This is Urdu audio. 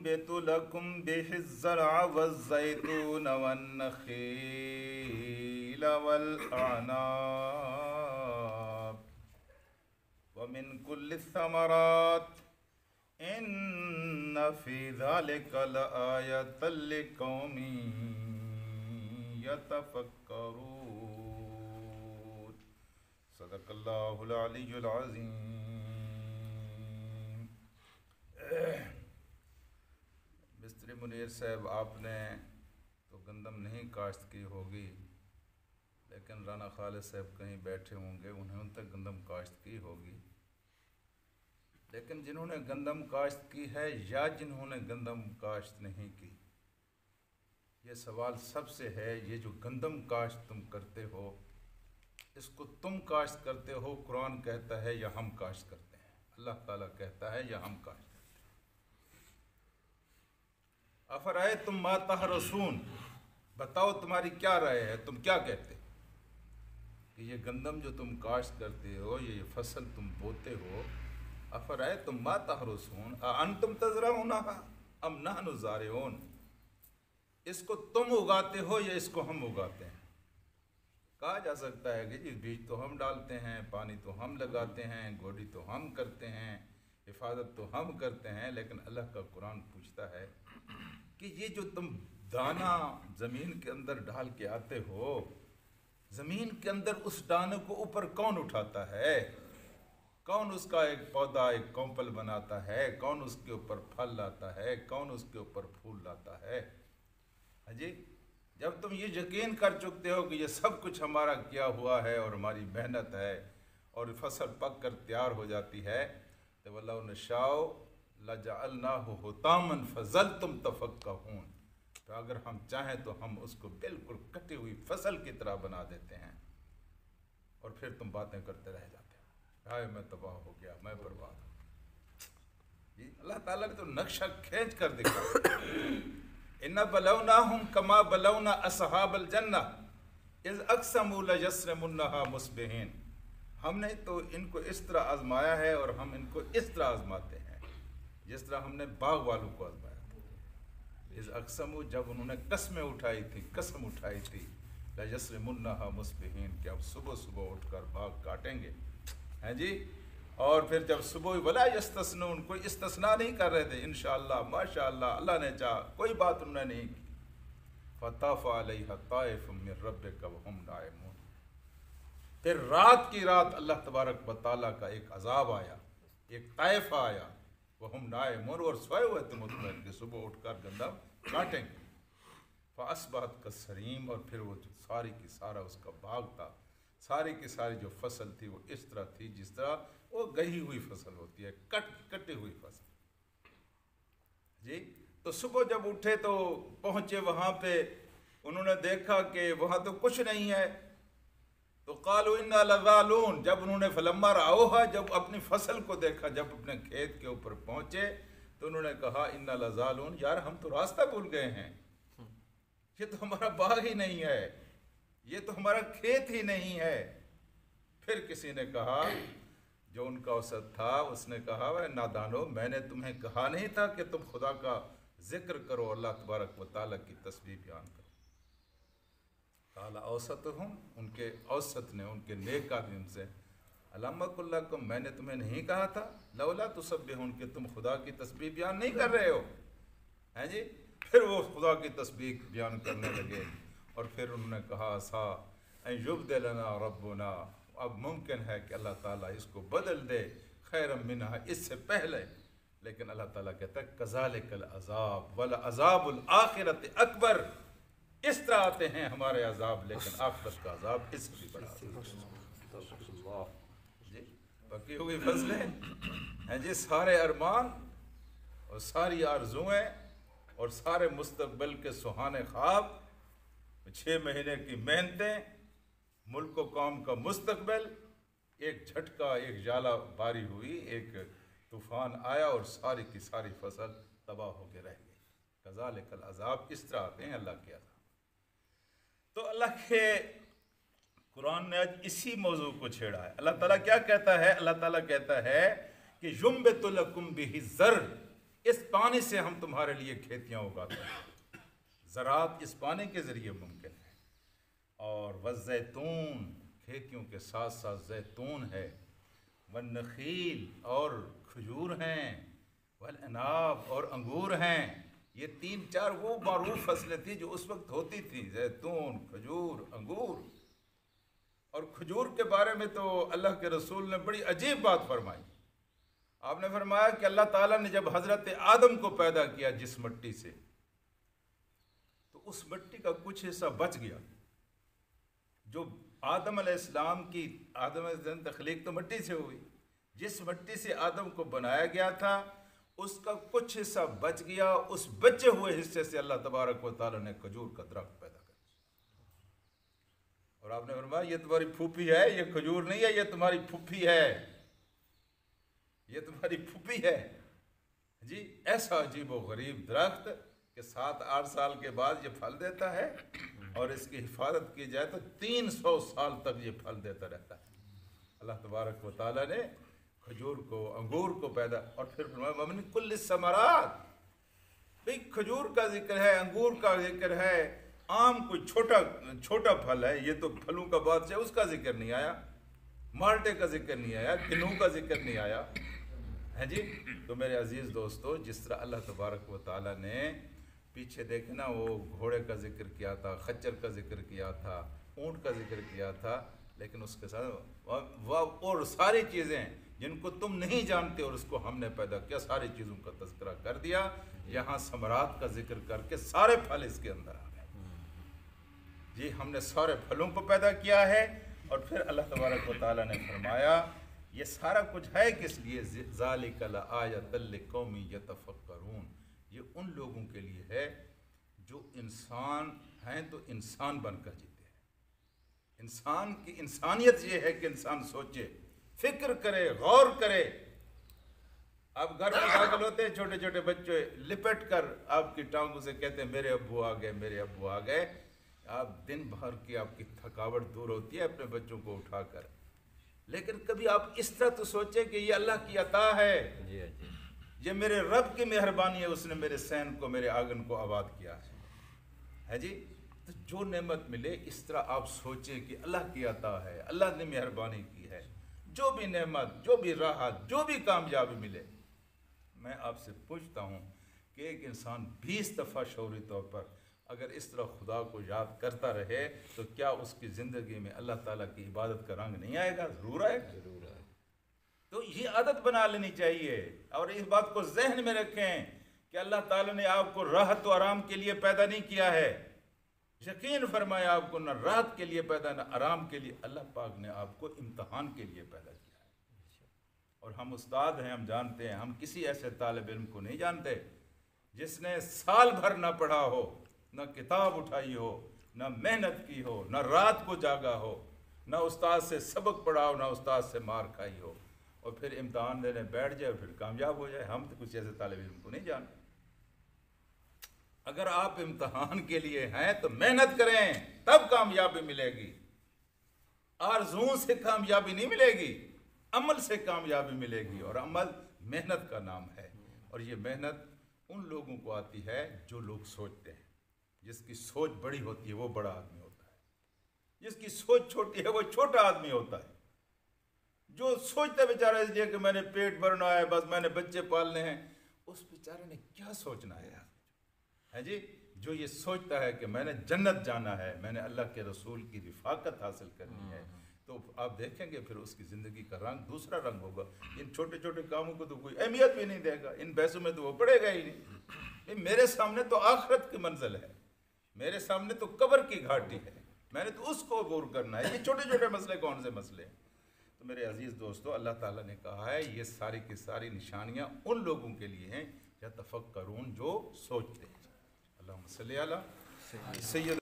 ينبت لكم به الزرع والزيتون والنخيل والأعناب ومن كل الثمرات إن في ذلك لآية لقوم يتفكرون صدق اللہ العلی العظیم۔ مستری منیر صاحب، آپ نے تو گندم نہیں کاشت کی ہوگی، لیکن رانا خالد صاحب کہیں بیٹھے ہوں گے، انہوں نے تک گندم کاشت کی ہوگی۔ لیکن جنہوں نے گندم کاشت کی ہے یا جنہوں نے گندم کاشت نہیں کی، یہ سوال سب سے ہے۔ یہ جو گندم کاشت تم کرتے ہو، اس کو تم کاشت کرتے ہو، قرآن کہتا ہے یا ہم کاشت کرتے ہیں؟ اللہ تعالیٰ کہتا ہے یا ہم کاشت کرتے ہیں؟ افرأیتم ما تحرثون، بتاؤ تمہاری کیا رائے ہے، تم کیا کہتے کہ یہ گندم جو تم کاشت کرتے ہو، یہ فصل تم بوتے ہو، افرأیتم ما تحرثون اانتم تزرعونها ام نحن الزارعون، اس کو تم اگاتے ہو یا اس کو ہم اگاتے ہیں؟ کہا جا سکتا ہے کہ جی بیج تو ہم ڈالتے ہیں، پانی تو ہم لگاتے ہیں، گوڈی تو ہم کرتے ہیں، حفاظت تو ہم کرتے ہیں، لیکن اللہ کا قرآن پوچھتا ہے کہ یہ جو تم دانہ زمین کے اندر ڈال کے آتے ہو، زمین کے اندر اس دانے کو اوپر کون اٹھاتا ہے؟ کون اس کا ایک پودا، ایک کومپل بناتا ہے؟ کون اس کے اوپر پھل لاتا ہے؟ کون اس کے اوپر پھول لاتا ہے؟ جی جب تم یہ یقین کر چکتے ہو کہ یہ سب کچھ ہمارا کیا ہوا ہے اور ہماری محنت ہے اور فصل پک کر تیار ہو جاتی ہے، تو وَلَوْ نَشَاءُ لَجَعَلْنَاهُ حُطَامًا فَظَلْتُمْ تَفَكَّهُونَ، تو اگر ہم چاہیں تو ہم اس کو بالکل کٹی ہوئی فصل کی طرح بنا دیتے ہیں، اور پھر تم باتیں کرتے رہ جاتے ہو، ہائے میں تباہ ہو گیا، میں برباد ہوں۔ جی اللہ تعالیٰ نے تو نقشہ کھینچ کر دکھایا، اِنَّا بَلَوْنَاهُمْ كَمَا بَلَوْنَا أَصْحَابَ الْجَنَّةِ اِذْ أَقْسَمُوا لَيَصْرِمُنَّهَا مُصْبِحِينَ، ہم نے تو ان کو اس طرح آزمایا ہے اور ہم ان کو اس طرح آزماتے ہیں جس طرح ہم نے باغ والوں کو آزمایا تھا۔ اِذْ أَقْسَمُوا، جب انہوں نے قسمیں اٹھائی تھی، قسم اٹھائی تھی، لَيَصْرِمُنَّهَا مُصْبِحِينَ، کہ اب صبح صبح اٹھ کر باغ کاٹیں گے، ہیں جی، اور پھر جب صبح ولا یستثنون، کوئی استثناء نہیں کر رہے تھے، انشاءاللہ، ماشاءاللہ، اللہ نے چاہا، کوئی بات انہوں نے نہیں کی۔ فَطَافَ عَلَيْهَا طَائِفٌ مِّن رَّبِّكَ وَهُمْ نَائِمُونَ، پھر رات کی رات اللہ تبارک و تعالیٰ کا ایک عذاب آیا، ایک طائفہ آیا، وَهُمْ نَائِمُونَ، اور سوئے ہوئے تھے مطمئن کہ صبح اٹھ کر گندم کاٹیں گے۔ فَأَصْبَحَتْ كَالصَّرِيمِ، اور پھر وہ جو ساری کی سارا اس کا باغ تھا، ساری کی ساری جو فصل تھی وہ اس طرح تھی جس طرح وہ گئی ہوئی فصل ہوتی ہے، کٹی ہوئی فصل۔ جی تو صبح جب اٹھے تو پہنچے وہاں پہ، انہوں نے دیکھا کہ وہاں تو کچھ نہیں ہے، تو قالوا انا لذالون، جب انہوں نے فلما رأوها، جب اپنی فصل کو دیکھا، جب اپنے کھیت کے اوپر پہنچے تو انہوں نے کہا انا لذالون، یار ہم تو راستہ بھول گئے ہیں، یہ تو ہمارا باغ ہی نہیں ہے، یہ تو ہمارا کھیت ہی نہیں ہے۔ پھر کسی نے کہا، جو ان کا اوسط تھا، اس نے کہا اے نادانو، میں نے تمہیں کہا نہیں تھا کہ تم خدا کا ذکر کرو، اللہ تبارک و تعالیٰ کی تسبیح بیان کرو؟ قال اوسطہم، ان کے اوسط نے، ان کے نیک آدمی ان سے، الم اقل لکم، میں نے تمہیں نہیں کہا تھا، لولا تسبحون، کہ تم خدا کی تسبیح بیان نہیں کر رہے ہو، ہیں جی؟ پھر وہ خدا کی تسبیح بیان کرنے لگے، اور پھر انہوں نے کہا عسیٰ ان یبدلنا ربنا، اب ممکن ہے کہ اللہ تعالیٰ اس کو بدل دے خیرا منہا، اس سے پہلے، لیکن اللہ تعالیٰ کہتا ہے کذالک العذاب ولعذاب الآخرۃ اکبر، اس طرح آتے ہیں ہمارے عذاب، لیکن آخرت کا عذاب اس سے بھی بڑا ہے۔ جی پکی ہوئی فصلیں ہیں جی، سارے ارمان اور ساری آرزوئیں اور سارے مستقبل کے سہانے خواب، 6 مہینے کی محنتیں، ملک و قوم کا مستقبل، ایک جھٹکا، ایک ژالہ باری ہوئی، ایک طوفان آیا اور ساری کی ساری فصل تباہ ہو کے رہ گئی۔ کذالک العذاب، اس طرح آتے ہیں اللہ کے عذاب۔ تو اللہ کے قرآن نے آج اسی موضوع کو چھیڑا ہے۔ اللہ تعالیٰ کیا کہتا ہے؟ اللہ تعالیٰ کہتا ہے کہ یُنبِتُ لَکُم بِهِ الزَّرْعَ، اس پانی سے ہم تمہارے لیے کھیتیاں اگاتے ہیں، زراعت اس پانی کے ذریعے ممکن ہے۔ اور والزیتون، کھیتیوں کے ساتھ ساتھ زیتون ہے، والنخیل اور کھجور ہیں، والعناب اور انگور ہیں۔ یہ 3-4 وہ معروف فصلیں تھیں جو اس وقت ہوتی تھیں، زیتون، کھجور، انگور۔ اور کھجور کے بارے میں تو اللہ کے رسول نے بڑی عجیب بات فرمائی۔ آپ نے فرمایا کہ اللہ تعالیٰ نے جب حضرت آدم کو پیدا کیا جس مٹی سے، تو اس مٹی کا کچھ حصہ بچ گیا۔ جو آدم علیہ السلام کی تخلیق تو مٹی سے ہوئی، جس مٹی سے آدم کو بنایا گیا تھا اس کا کچھ حصہ بچ گیا، اس بچے ہوئے حصے سے اللہ تبارک و تعالیٰ نے کھجور کا درخت پیدا کر دیا۔ اور آپ نے فرمایا یہ تمہاری پھوپھی ہے، یہ کھجور نہیں ہے، یہ تمہاری پھوپھی ہے، یہ تمہاری پھوپھی ہے جی۔ ایسا عجیب و غریب درخت کہ 7-8 سال کے بعد یہ پھل دیتا ہے، اور اس کی حفاظت کی جائے تو 300 سال تک یہ پھل دیتا رہتا ہے۔ اللہ تبارک و تعالیٰ نے کھجور کو، انگور کو پیدا، اور پھر فرمایا وَمِن كُلِّ الثَّمَرَاتِ، بھئی کھجور کا ذکر ہے، انگور کا ذکر ہے، آم کوئی چھوٹا پھل ہے، یہ تو پھلوں کا بادشاہ، اس کا ذکر نہیں آیا، مالٹے کا ذکر نہیں آیا، کنو کا ذکر نہیں آیا ہے جی۔ تو میرے عزیز دوستو، جس طرح اللہ تبارک و تعالیٰ نے پیچھے دیکھے نا، وہ گھوڑے کا ذکر کیا تھا، خچر کا ذکر کیا تھا، اونٹ کا ذکر کیا تھا، لیکن اس کے ساتھ اور ساری چیزیں جن کو تم نہیں جانتے اور اس کو ہم نے پیدا کیا، ساری چیزوں کا تذکرہ کر دیا۔ یہاں ثمرات کا ذکر کر کے سارے پھل اس کے اندر آ گئے جی، ہم نے سارے پھلوں کو پیدا کیا ہے۔ اور پھر اللہ تبارک و تعالیٰ نے فرمایا یہ سارا کچھ ہے کس لیے؟ ذَلِكَ لَآيَةً لِقَوْمٍ يَتَفَكَّرُونَ، یہ ان لوگوں کے لیے ہے جو انسان ہیں تو انسان بن کر جیتے ہیں۔ انسان کی انسانیت یہ ہے کہ انسان سوچے، فکر کرے، غور کرے۔ اب گھر میں داخل ہوتے ہیں چھوٹے چھوٹے بچے، لپٹ کر آپ کی ٹانگوں سے کہتے ہیں میرے ابو آ گئے، میرے ابو آ گئے۔ آپ دن بھر کی آپ کی تھکاوٹ دور ہوتی ہے اپنے بچوں کو اٹھا کر، لیکن کبھی آپ اس طرح تو سوچیں کہ یہ اللہ کی عطا ہے، یہ میرے رب کی مہربانی ہے، اس نے میرے صحن کو، میرے آنگن کو آباد کیا ہے جی۔ تو جو نعمت ملے اس طرح آپ سوچیں کہ اللہ کی عطا ہے، اللہ نے مہربانی کی ہے۔ جو بھی نعمت، جو بھی راحت، جو بھی کامیابی ملے، میں آپ سے پوچھتا ہوں کہ ایک انسان 20 دفعہ شعوری طور پر اگر اس طرح خدا کو یاد کرتا رہے تو کیا اس کی زندگی میں اللہ تعالیٰ کی عبادت کا رنگ نہیں آئے گا؟ ضرور آئے گا۔ تو یہ عادت بنا لینی چاہیے، اور اس بات کو ذہن میں رکھیں کہ اللہ تعالیٰ نے آپ کو راحت و آرام کے لیے پیدا نہیں کیا ہے۔ یقین فرمایا آپ کو نہ راحت کے لیے پیدا نہ آرام کے لیے، اللہ پاک نے آپ کو امتحان کے لیے پیدا کیا ہے۔ اور ہم استاد ہیں، ہم جانتے ہیں، ہم کسی ایسے طالب علم کو نہیں جانتے جس نے سال بھر نہ پڑھا ہو، نہ کتاب اٹھائی ہو، نہ محنت کی ہو، نہ رات کو جاگا ہو، نہ استاد سے سبق پڑھا ہو، نہ استاد سے مار کھائی ہو، اور پھر امتحان دینے بیٹھ جائے اور پھر کامیاب ہو جائے۔ ہم تو کچھ ایسے طالب علم کو نہیں جانتے۔ اگر آپ امتحان کے لیے ہیں تو محنت کریں، تب کامیابی ملے گی۔ آرزوؤں سے کامیابی نہیں ملے گی، عمل سے کامیابی ملے گی، اور عمل محنت کا نام ہے۔ اور یہ محنت ان لوگوں کو آتی ہے جو لوگ سوچتے ہیں۔ جس کی سوچ بڑی ہوتی ہے وہ بڑا آدمی ہوتا ہے، جس کی سوچ چھوٹی ہے وہ چھوٹا آدمی ہوتا ہے۔ جو سوچتا بیچارہ اس لیے کہ میں نے پیٹ بھرنا ہے، بس میں نے بچے پالنے ہیں، اس بیچارے نے کیا سوچنا ہے جی؟ جو یہ سوچتا ہے کہ میں نے جنت جانا ہے، میں نے اللہ کے رسول کی رفاقت حاصل کرنی ہے، تو آپ دیکھیں گے پھر اس کی زندگی کا رنگ دوسرا رنگ ہوگا۔ ان چھوٹے چھوٹے کاموں کو تو کوئی اہمیت بھی نہیں دے گا، ان بحثوں میں تو وہ پڑے گا ہی نہیں۔ میرے سامنے تو آخرت کی منزل ہے، میرے سامنے تو قبر کی گھاٹی ہے، میں نے تو اس کو عبور کرنا ہے۔ یہ چھوٹے چھوٹے مسئلے کون سے مسئلے ہیں؟ تو میرے عزیز دوستو، اللہ تعالیٰ نے کہا ہے یہ ساری کی ساری نشانیاں ان لوگوں کے لیے ہیں یا تفکرون، جو سوچتے ہیں۔ اللہم صلی علی سید